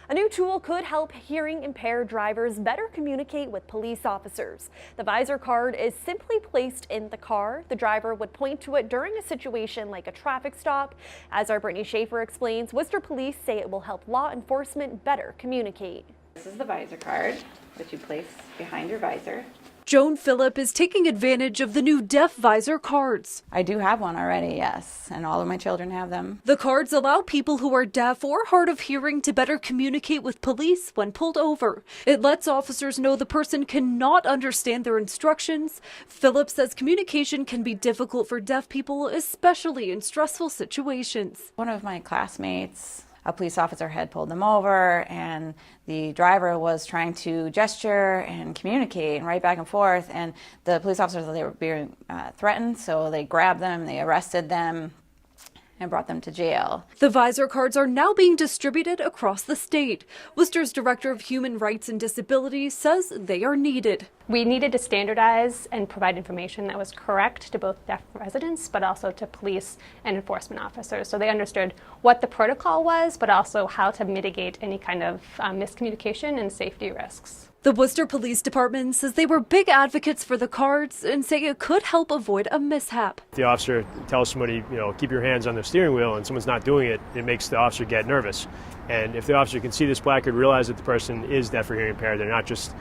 A new tool could help hearing impaired drivers better communicate with police officers. The Visor card is simply placed in the car. The driver would point to it during a situation like a traffic stop. As our Brittany Schaefer explains, Worcester police say it will help law enforcement better communicate. This is the Visor card, which you place behind your visor. Joan Phillip is taking advantage of the new deaf Visor cards. I do have one already, yes, and all of my children have them. The cards allow people who are deaf or hard of hearing to better communicate with police when pulled over. It lets officers know the person cannot understand their instructions. Phillip says communication can be difficult for deaf people, especially in stressful situations. One of my classmates, a police officer had pulled them over, and the driver was trying to gesture and communicate and write back and forth, and the police officers, they were being threatened, so they grabbed them, they arrested them, and brought them to jail. The Visor cards are now being distributed across the state. Worcester's Director of Human Rights and Disabilities says they are needed. We needed to standardize and provide information that was correct to both deaf residents, but also to police and enforcement officers. So they understood what the protocol was, but also how to mitigate any kind of miscommunication and safety risks. The Worcester Police Department says they were big advocates for the cards and say it could help avoid a mishap. The officer tells somebody, keep your hands on the steering wheel, and someone's not doing it, it makes the officer get nervous. And if the officer can see this placard, realize that the person is deaf or hearing impaired, they're not just,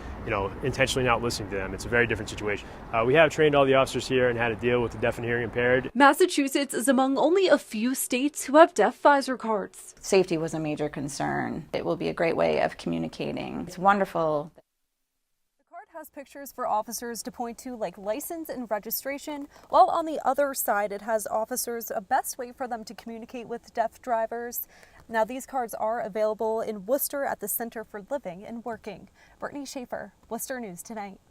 intentionally not listening to them. It's a very different situation. We have trained all the officers here and how to deal with the deaf and hearing impaired. Massachusetts is among only a few states who have deaf Visor cards. Safety was a major concern. It will be a great way of communicating. It's wonderful. Has pictures for officers to point to, like license and registration, while on the other side it has officers a best way for them to communicate with deaf drivers. Now these cards are available in Worcester at the Center for Living and Working. Brittany Schaefer, Worcester News Tonight.